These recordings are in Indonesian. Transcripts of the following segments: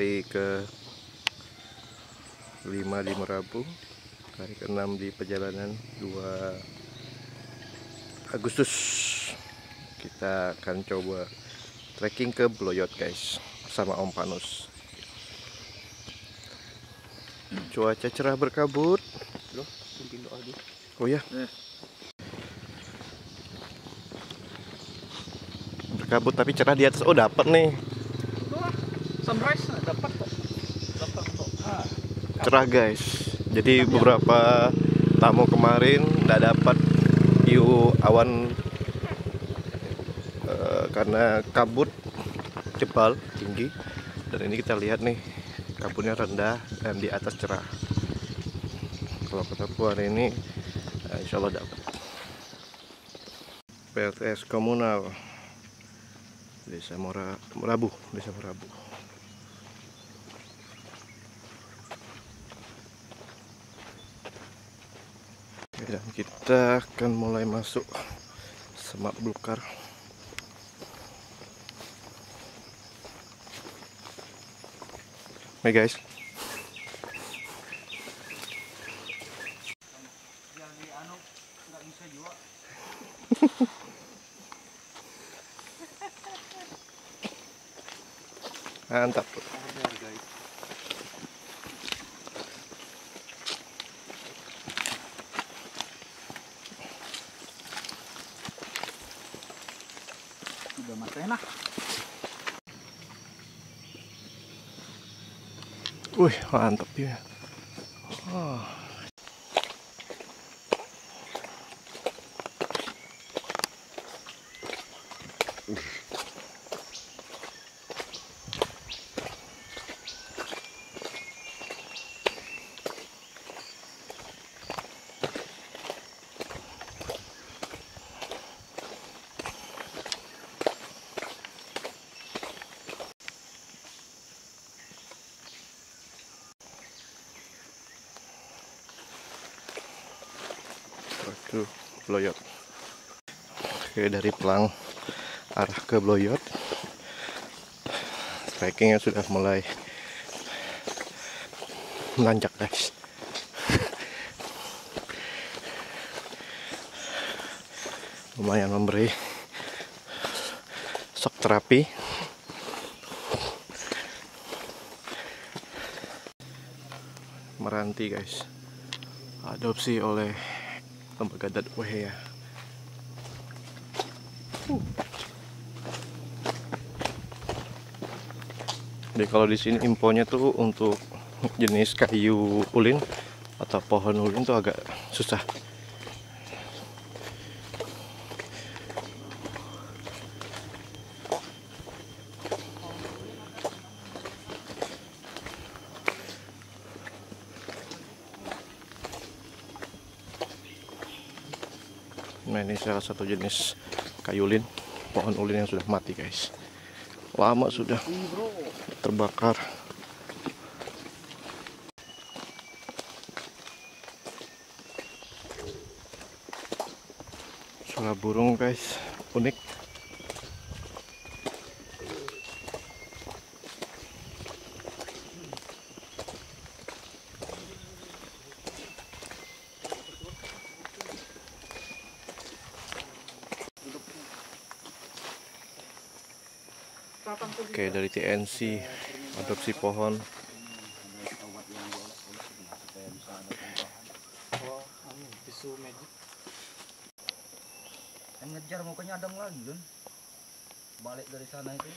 hari ke 5 di Merabu, hari ke-6 di perjalanan 2 Agustus. Kita akan coba trekking ke Bloyot guys, sama Om Panus. Cuaca cerah berkabut. Oh ya, berkabut tapi cerah di atas. Oh dapat nih. Sunrise dapat kok. Cerah guys. Jadi beberapa tamu kemarin nggak dapat view awan karena kabut tebal tinggi. Dan ini kita lihat nih, kabutnya rendah dan di atas cerah. Kalau ketemu hari ini insya Allah dapat. PLTS komunal Desa Merabu, Desa Merabu. Dan kita akan mulai masuk Semak Belukar. Hey guys. Jadi nggak bisa juga. Mantap. Udah mati enak. Wih, mantap ya. Oh. Itu Bloyot. Oke, dari Pelang arah ke Bloyot, trekkingnya sudah mulai menanjak guys. Lumayan memberi shock terapi. Meranti guys, adopsi oleh lembaga Dadwehea. Jadi kalau di sini infonya tuh untuk jenis kayu ulin atau pohon ulin tuh agak susah. Nah ini salah satu jenis kayu ulin, pohon ulin yang sudah mati guys. Lama sudah terbakar. Suara burung guys, unik. Oke, dari TNC adopsi pohon. Tisu magic. Yang ngejar mukanya nyadang lagi kan. Balik dari sana itu.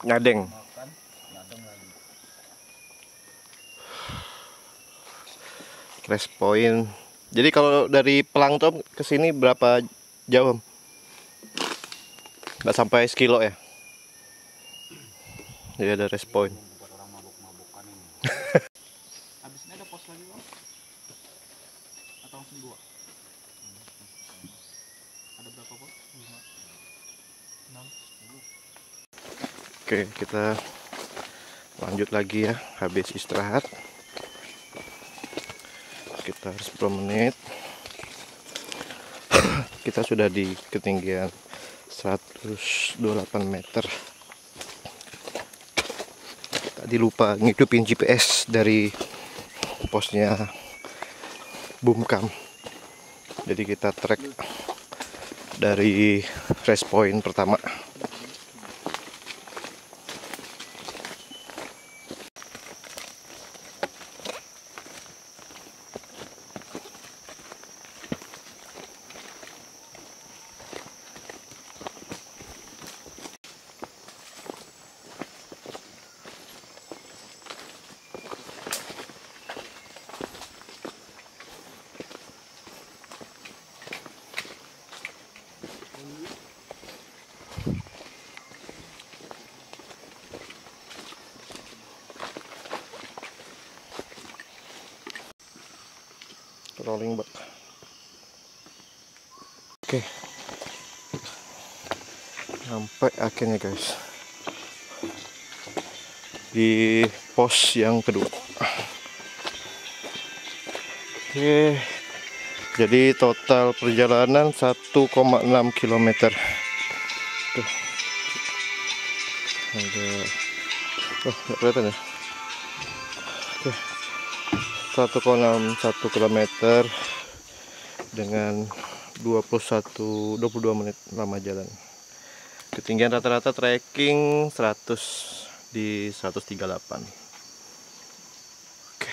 Nyadeng. Makan, nyadang lagi. Rest point. Jadi kalau dari Pelang tuh ke sini berapa jauh? Nggak sampai sekilo ya? Jadi ada rest point. Buat orang mabuk-mabukan ini. Habis ini ada pos lagi bang? Atau langsung 2? Ada berapa pos? 5, 6, 10. Oke, kita lanjut lagi ya. Habis istirahat sekitar 10 menit. Kita sudah di ketinggian 128 meter. tadi lupa ngidupin GPS dari posnya Boomcam. Jadi kita track dari rest point pertama. Rolling back. Oke, sampai akhirnya guys di pos yang kedua. Oke, jadi total perjalanan 1,6 km. Tuh. Ada, oh nggak kelihatan ya. Oke, 1,61 km dengan 22 menit lama jalan. Ketinggian rata-rata trekking 100 di 138. Oke,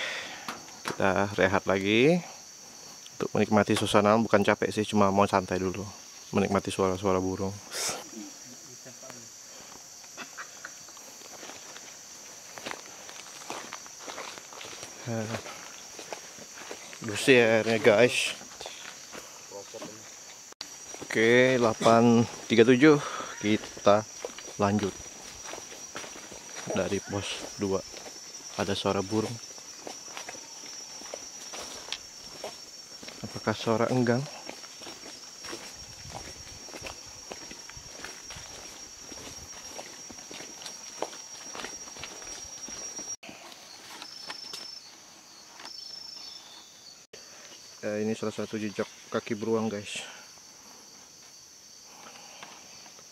kita rehat lagi untuk menikmati suasana. Bukan capek sih, cuma mau santai dulu, menikmati suara-suara burung. Bersih airnya guys. Oke, 8.37 kita lanjut dari pos 2. Ada suara burung. Apakah suara enggang? Ini salah satu jejak kaki beruang guys.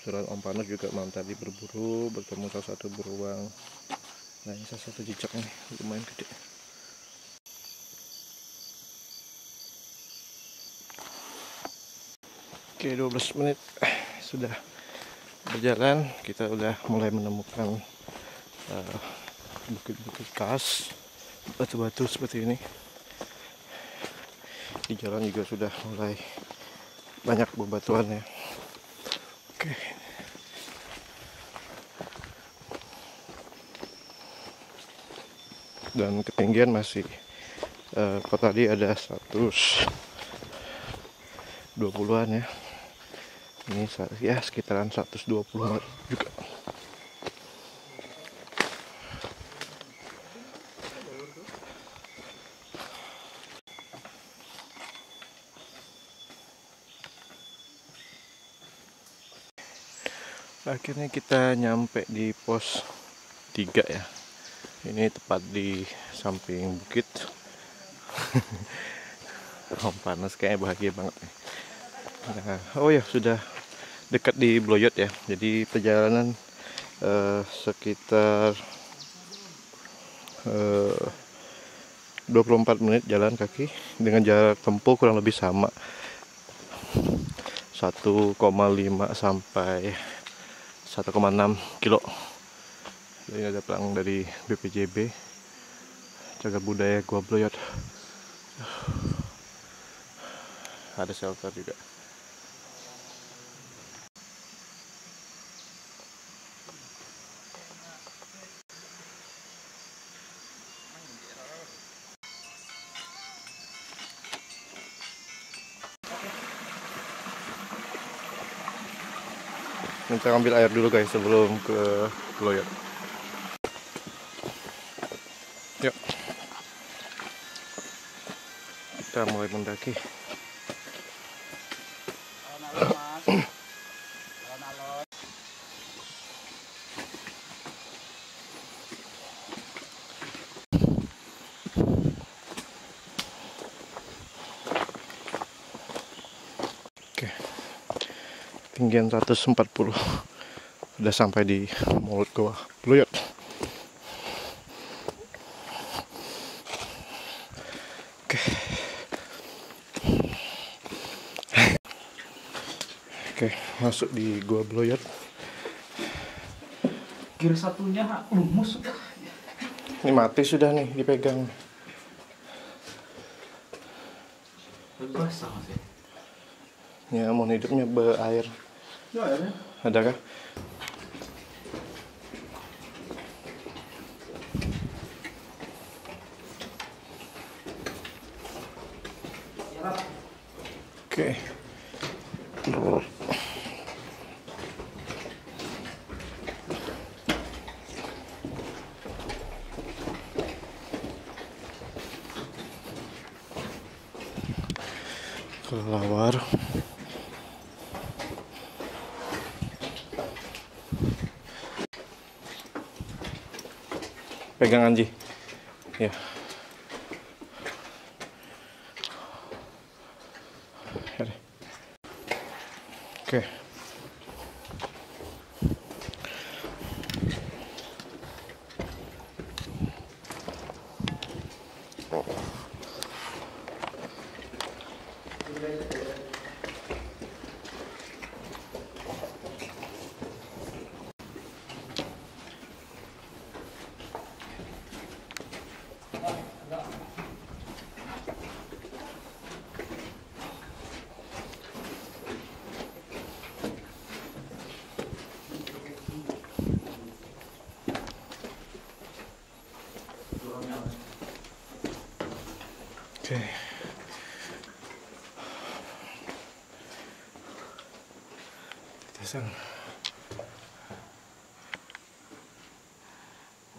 Kebetulan Om Panas juga malam tadi berburu, bertemu salah satu beruang. Nah ini salah satu jejaknya, lumayan gede. Oke, 12 menit sudah berjalan, kita udah mulai menemukan bukit-bukit khas, batu-batu seperti ini. Di jalan juga sudah mulai banyak bebatuannya. Oke. Dan ketinggian masih kalau tadi ada 120-an ya. Ini ya sekitaran 120 juga. Akhirnya kita nyampe di pos 3 ya. Ini tepat di samping bukit. Om Panas kayaknya bahagia banget nih. Nah, oh ya sudah dekat di Bloyot ya. Jadi perjalanan sekitar 24 menit jalan kaki dengan jarak tempuh kurang lebih sama 1,5 sampai 1,6 kilo. Ini ada pelang dari BPJB, Cagar Budaya Gua Bloyot. Ada shelter juga. Kita ambil air dulu guys sebelum ke Bloyot. Yuk, kita mulai mendaki. Oke, tinggian 140, udah sampai di mulut Gua Bloyot. Oke, masuk di Gua Bloyot. Gear satunya lumus sudah. Ini mati sudah nih, dipegang. Basah masih. Ya, mau hidupnya berair. Ya, airnya. Ada kah? Oke. Kelelawar. Pegang Anji. Ya. Oke. Oke. Pasang.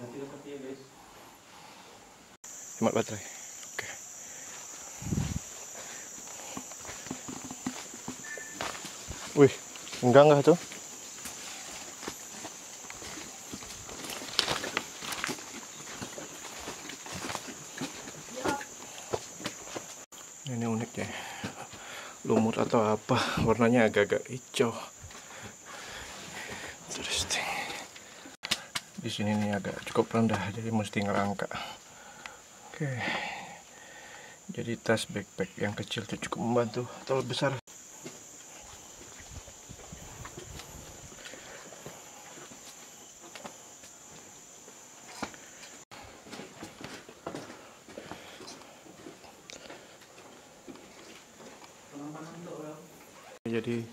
Nanti dekat ya guys. Hemat baterai. Oke. Wih, enggak tuh. Ini unik ya. Lumut atau apa? Warnanya agak-agak hijau. Interesting. Di sini nih agak cukup rendah, jadi mesti ngerangka. Oke. Jadi tas backpack yang kecil itu cukup membantu. Terlalu besar. Jadi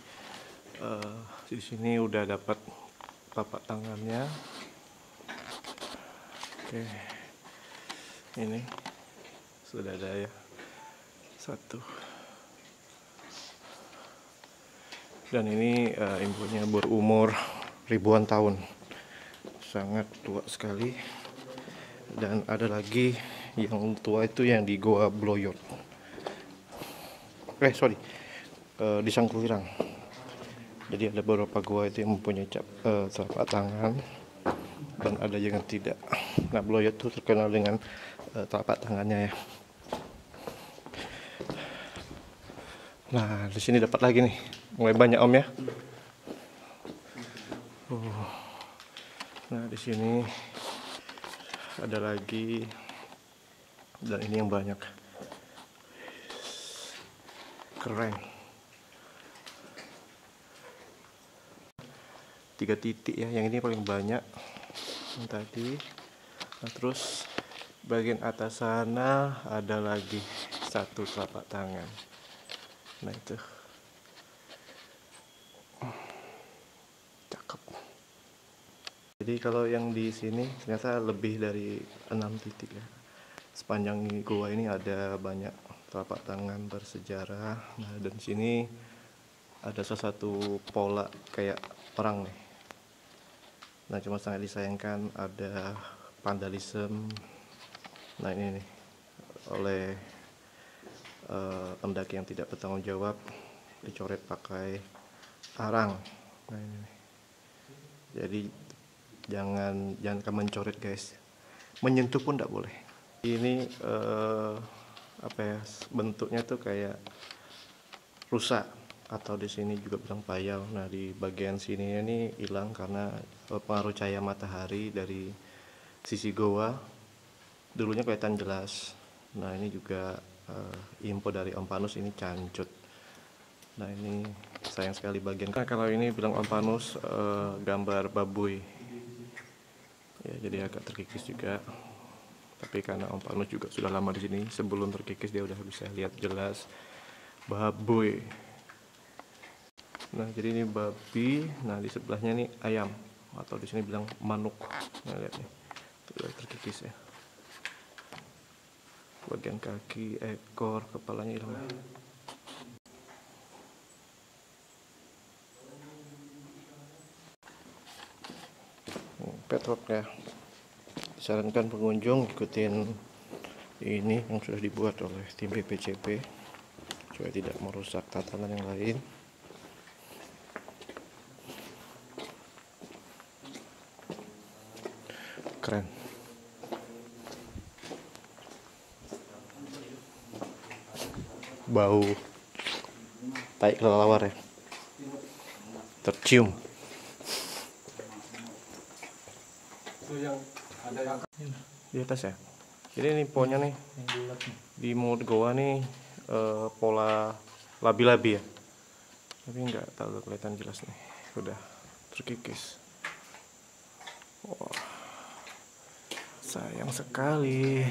di sini udah dapat telapak tangannya. Oke, ini sudah ada ya, satu. Dan ini ibunya berumur ribuan tahun, sangat tua sekali. Dan ada lagi yang tua itu yang di Goa Bloyot. Di Sangkulirang. Jadi ada beberapa gua itu yang mempunyai telapak tangan dan ada yang tidak. Nah, Bloyot itu terkenal dengan telapak tangannya ya. Nah, di sini dapat lagi nih, mulai banyak Om ya. Nah, di sini ada lagi, dan ini yang banyak. Keren. 3 titik ya, yang ini paling banyak yang tadi. Nah, terus bagian atas sana ada lagi satu telapak tangan. Nah, itu cakep. Jadi kalau yang di sini ternyata lebih dari 6 titik ya. Sepanjang gua ini ada banyak telapak tangan bersejarah. Nah, dan sini ada salah satu pola kayak orang nih. Nah, cuma sangat disayangkan ada vandalisme. Nah, ini nih oleh pendaki yang tidak bertanggung jawab, dicoret pakai arang. Nah, ini nih. Jadi jangan mencoret guys, menyentuh pun tidak boleh. Ini apa ya, bentuknya tuh kayak rusak, atau di sini juga bilang payau. Nah, di bagian sini ini hilang karena pengaruh cahaya matahari dari sisi goa. Dulunya kelihatan jelas. Nah, ini juga info dari Om Panus ini cancut. Nah ini sayang sekali bagian. Nah, kalau ini bilang Om Panus gambar babuy. Ya jadi agak terkikis juga. Tapi karena Om Panus juga sudah lama di sini, sebelum terkikis dia udah bisa lihat jelas babuy. Nah jadi ini babi. Nah di sebelahnya nih ayam, atau di sini bilang manuk. Nah lihat nih, udah terkikis ya. Bagian kaki, ekor, kepalanya hilang. Petrok ya. Disarankan pengunjung ikutin ini yang sudah dibuat oleh tim BPCP supaya tidak merusak tatanan yang lain. Keren. Bau tai kelelawar ya, tercium. Yang ada yang Di atas ya. Jadi ini pohonnya nih di mulut goa nih pola labi-labi ya. Tapi nggak terlalu kelihatan jelas nih. Udah terkikis. Wah, sayang sekali.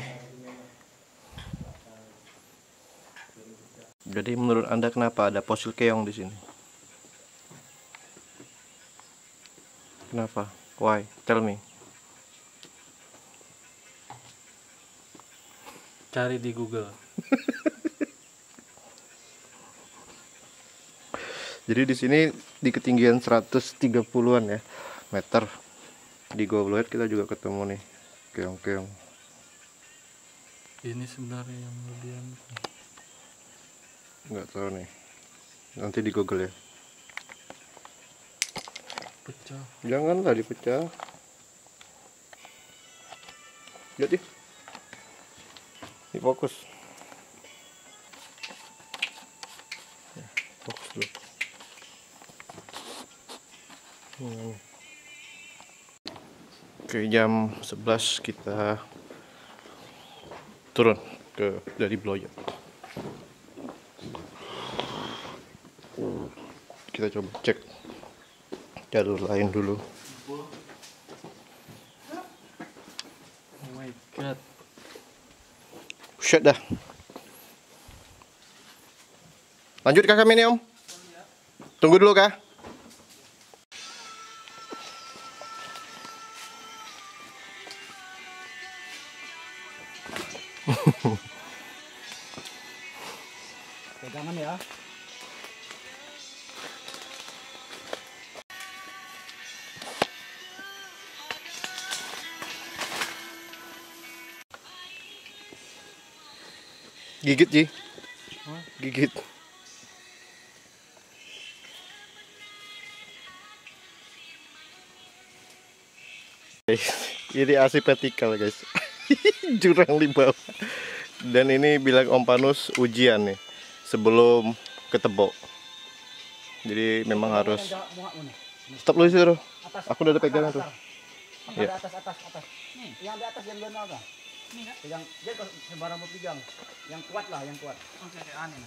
Jadi menurut Anda kenapa ada fosil keong di sini? Kenapa? Why? Tell me. cari di Google. Jadi di sini di ketinggian 130-an ya meter di Goa Bluet kita juga ketemu nih keong-keong. Ini sebenarnya yang lebih Nggak tahu nih. Nanti di Google ya. pecah. Janganlah dipecah. Lihat nih. Ini fokus. Fokus dulu. Oke, jam 11 kita turun dari Bloyot. Kita coba cek jalur lain dulu. Oh my god. Shut dah. Lanjut kah kami nih Om? Tunggu dulu kah? Pegangan ya. Gigit Ji. Gigit. Ini asli vertikal guys. Jurang di bawah. Dan ini bilang Om Panus ujian nih sebelum ketebok. Jadi memang harus stop dulu situ. Aku udah ada pegangan tuh. Angkat di atas. Nih, yang di atas yang benar kan? Nih kan? Pegang, dia kok sembarang mau pegang. Yang kuat lah, yang kuat. Oke, kayak aneh.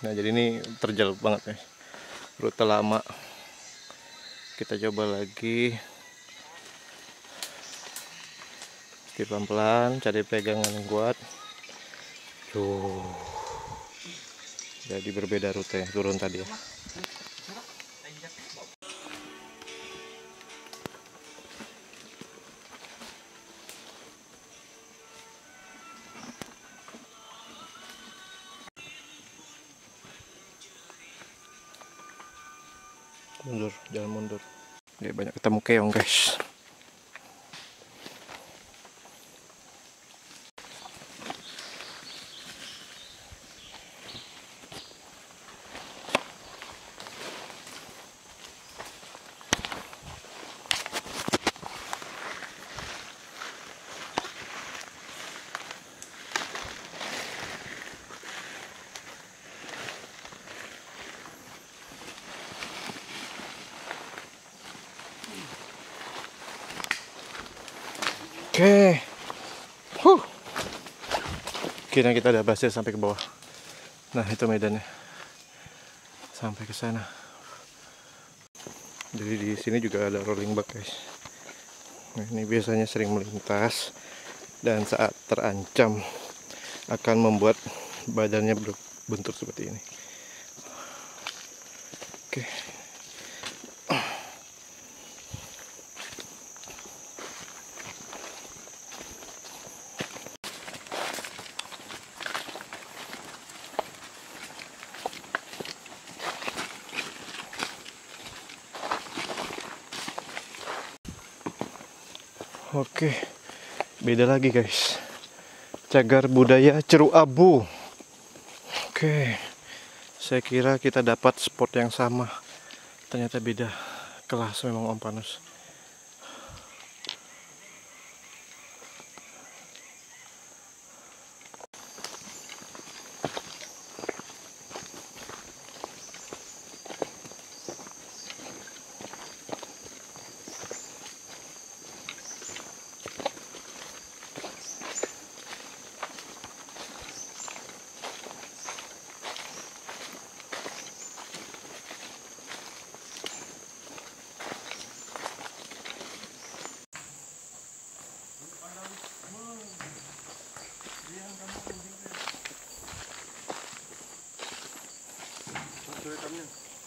Nah, jadi ini terjal banget nih. Rute lama. Kita coba lagi. Pelan-pelan, cari pegangan yang kuat. Tuh. Jadi berbeda rute turun tadi ya. Mundur, jangan mundur. Dia banyak ketemu keong guys. Oke, Kira kita udah berhasil sampai ke bawah. Nah, itu medannya. Sampai ke sana. Jadi di sini juga ada rolling bug, guys. Nah, ini biasanya sering melintas dan saat terancam akan membuat badannya berbentur seperti ini. Oke. Oke, beda lagi guys. Cagar budaya Ceruk Abu. Oke, saya kira kita dapat spot yang sama. Ternyata beda kelas memang Om Panus.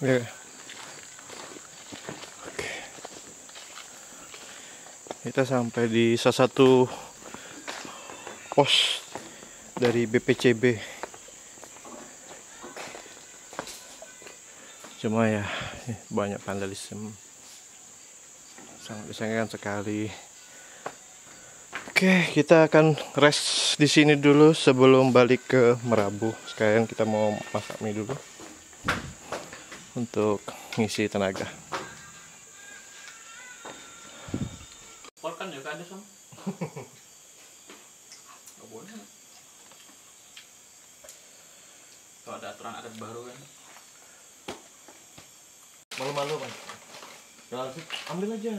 Ya. Oke. Kita sampai di salah satu pos dari BPCB. Cuma ya banyak vandalisme. Sangat disayangkan sekali. Oke, kita akan rest di sini dulu sebelum balik ke Merabu. Sekarang kita mau masak mie dulu untuk ngisi tenaga. Kan juga ada Sam. Gak boleh. Kalau ada aturan adat baru kan. Malu-malu kan? Kalau ambil aja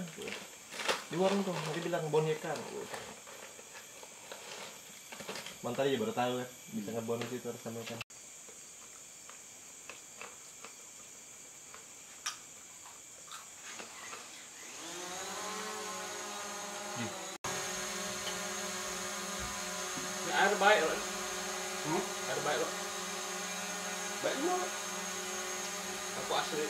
di warung tuh, nanti bilang boneka. Mantar aja baru tahu kan, bisa ngebonus itu harus sampaikan. Air baik loh. Air baik loh. Baik loh. Aku asli.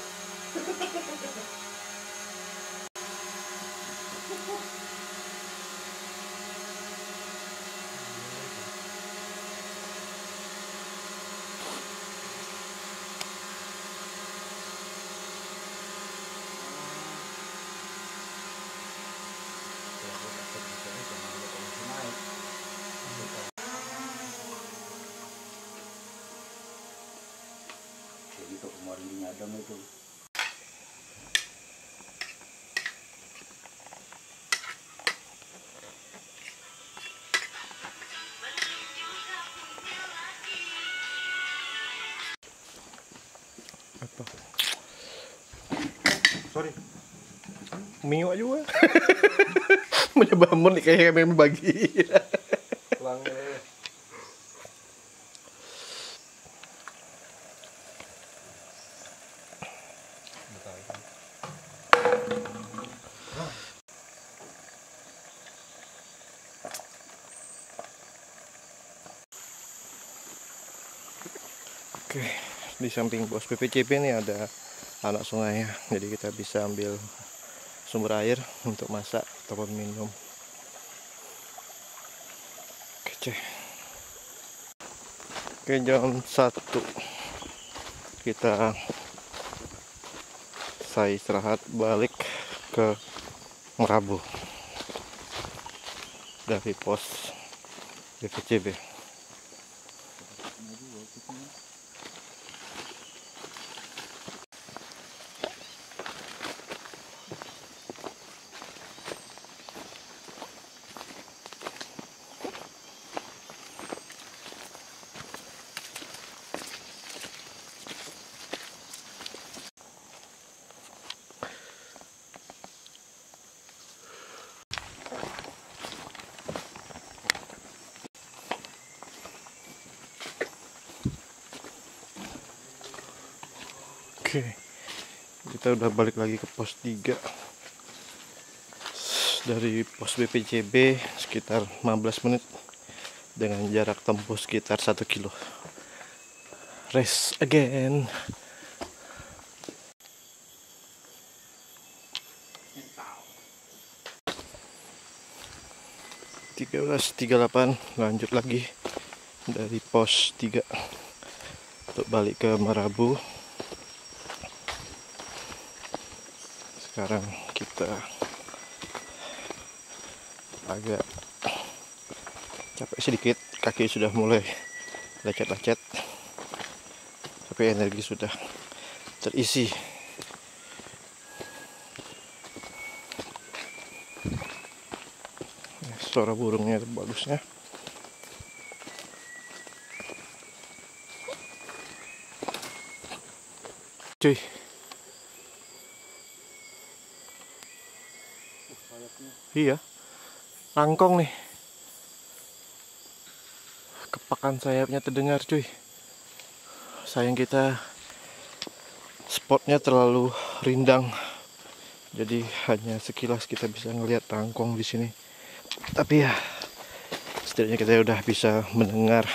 Itu kemarin nyadang itu. Apa? Sorry. Mio juga. Menyebamun nih kayak memang bagi. Oke, di samping pos BPCB ini ada anak sungai ya, jadi kita bisa ambil sumber air untuk masak ataupun minum. Kece. Oke, jam 1 kita saya istirahat balik ke Merabu dari pos BPCB. Oke, kita udah balik lagi ke pos 3 dari pos BPJB sekitar 15 menit dengan jarak tempuh sekitar 1 kilo. Race again. 13.38 lanjut lagi dari pos 3 untuk balik ke Merabu. Sekarang kita agak capek sedikit, kaki sudah mulai lecet-lecet, tapi energi sudah terisi. Suara burungnya bagusnya. Cuy, iya, rangkong nih. Kepakan sayapnya terdengar, cuy. Sayang kita spotnya terlalu rindang, jadi hanya sekilas kita bisa ngelihat rangkong di sini. Tapi ya, setidaknya kita udah bisa mendengar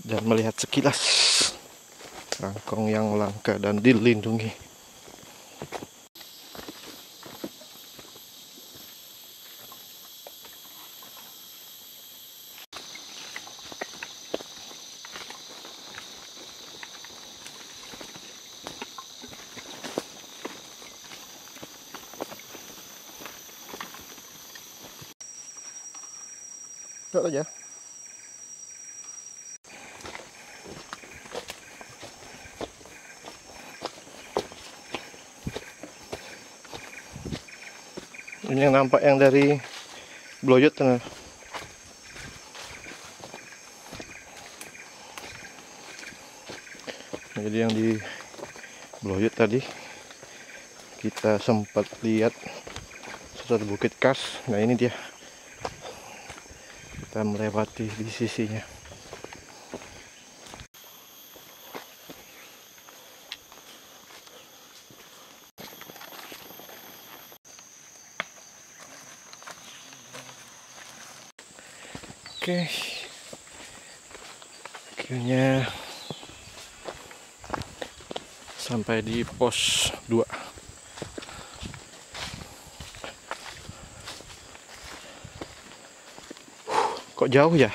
dan melihat sekilas rangkong yang langka dan dilindungi. Lihat aja. Ini yang nampak yang dari Bloyot kan. Jadi yang di Bloyot tadi kita sempat lihat sesuatu bukit khas. Nah ini dia, kita melewati di sisinya. Oke, akhirnya sampai di pos 2. Kok jauh ya?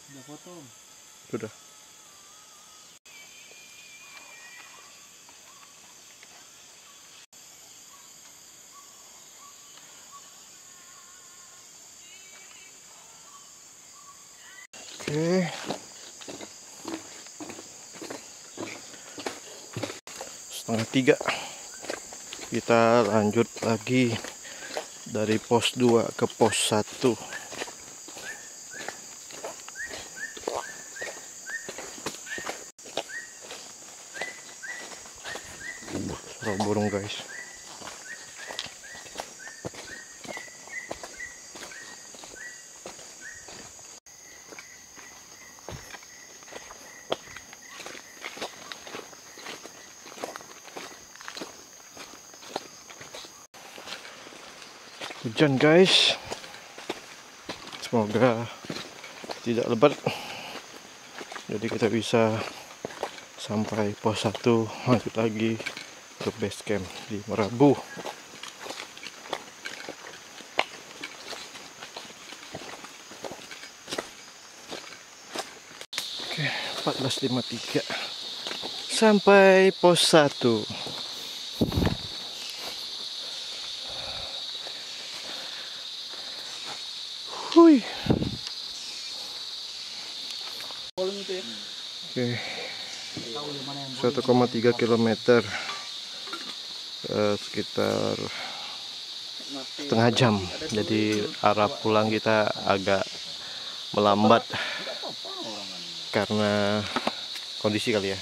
Udah foto. Sudah. Oke. Setengah 3 kita lanjut lagi dari pos 2 ke pos 1. Suara burung guys. Hujan guys, semoga tidak lebat, jadi kita bisa sampai pos 1 lanjut lagi ke base camp di Merabu. Oke, 14.53 sampai pos 1. Hui. Oke, 1,3 km, sekitar setengah jam. Jadi arah pulang kita agak melambat karena kondisi kali ya.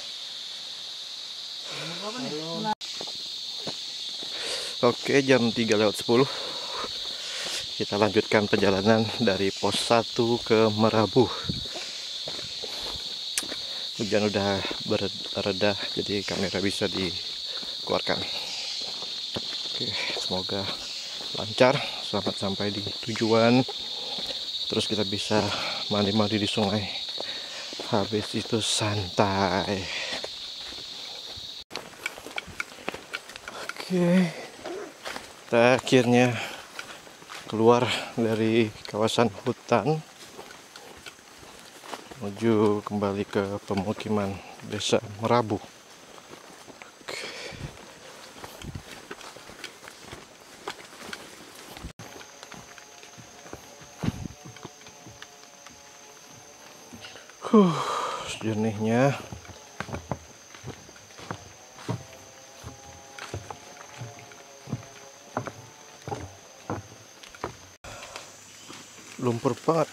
Oke, jam 3:10 kita lanjutkan perjalanan dari pos 1 ke Merabu. hujan udah bereda, jadi kamera bisa dikeluarkan. Oke, semoga lancar, selamat sampai di tujuan. Terus kita bisa mandi-mandi di sungai. Habis itu santai. Oke, kita akhirnya keluar dari kawasan hutan menuju kembali ke pemukiman Desa Merabu. Jernihnya. Lumpur banget.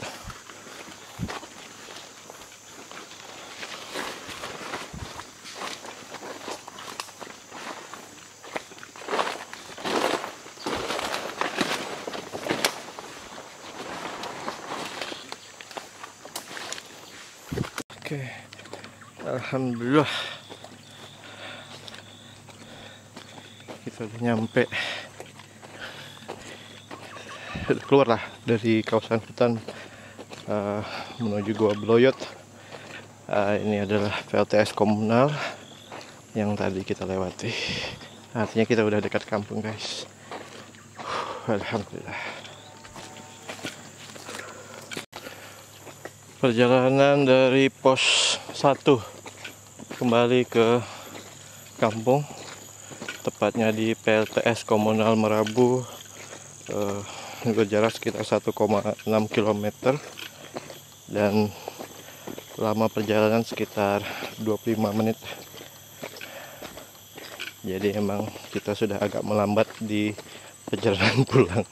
Oke, alhamdulillah kita udah nyampe, keluar lah dari kawasan hutan menuju Gua Beloyot. Ini adalah PLTS komunal yang tadi kita lewati. Artinya kita udah dekat kampung, guys. Alhamdulillah. Perjalanan dari pos 1 kembali ke kampung, tepatnya di PLTS Komunal Merabu, berjarak sekitar 1,6 km dan lama perjalanan sekitar 25 menit. Jadi emang kita sudah agak melambat di perjalanan pulang.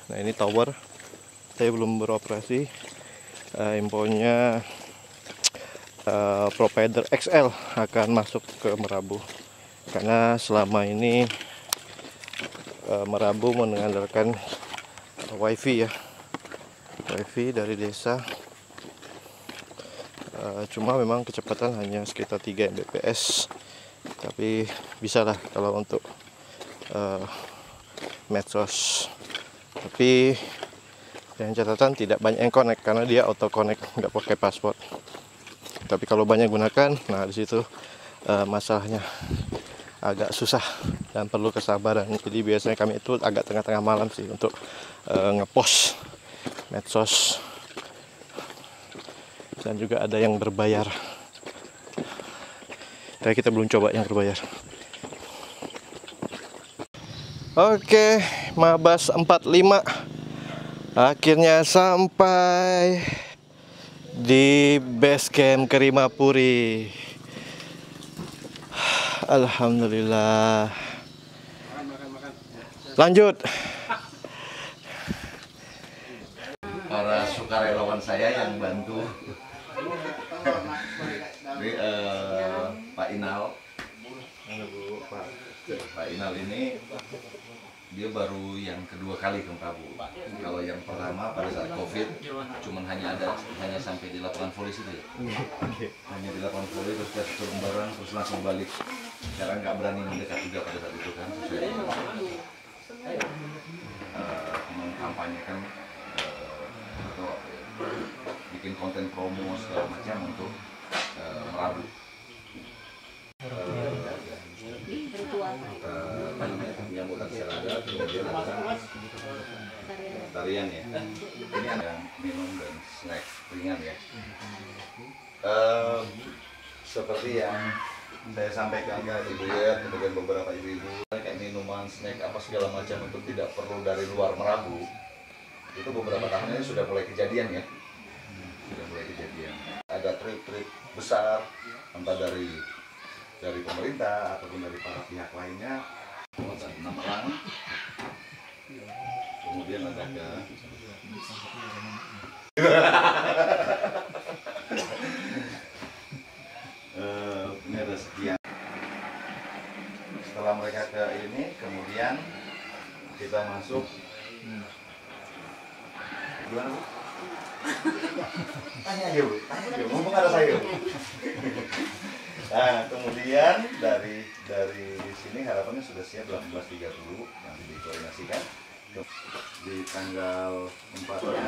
Nah, ini tower saya belum beroperasi. Infonya provider XL akan masuk ke Merabu, karena selama ini Merabu mengandalkan wifi ya, wifi dari desa. Cuma memang kecepatan hanya sekitar 3 Mbps, tapi bisa lah kalau untuk medsos. Tapi yang catatan tidak banyak yang connect karena dia auto connect, nggak pakai password. Tapi kalau banyak gunakan, nah di situ masalahnya agak susah dan perlu kesabaran. Jadi biasanya kami itu agak tengah-tengah malam sih untuk ngepost medsos, dan juga ada yang berbayar. Tapi kita belum coba yang berbayar. Oke, Mabas 45 akhirnya sampai di base camp Kerimapuri. Alhamdulillah. Lanjut. Para sukarelawan saya yang bantu. Jadi, Pak Inal. Pak Inal ini dia baru yang kedua kali ke Merabu. Kalau yang pertama pada saat COVID, cuman hanya sampai di lapangan voli situ ya. Hanya di lapangan voli, terus dia turun bareng, terus langsung balik. Sekarang nggak berani mendekat juga pada saat itu kan, sesuai mengkampanyekan atau bikin konten promo segala macam untuk Merabu. Penyambutan seragam, kemudian ada tarian ya. Ini ada minum dan snack ringan ya. Seperti yang saya sampaikan ke ibu ya, kemudian beberapa ibu-ibu kayak minuman, snack apa segala macam untuk tidak perlu dari luar Merabu. Itu beberapa tahun ini sudah mulai kejadian ya. Sudah mulai kejadian. Ada trip-trip besar entah dari pemerintah ataupun dari para pihak lainnya. 6 orang, kemudian ada ini ada sekian. Setelah mereka ke ini, kemudian kita masuk gimana Bu? Tanya aja Bu, mumpung ada saya Bu. Nah, kemudian dari sini harapannya sudah siap 18.30 nanti dikoordinasikan di tanggal 4-nya.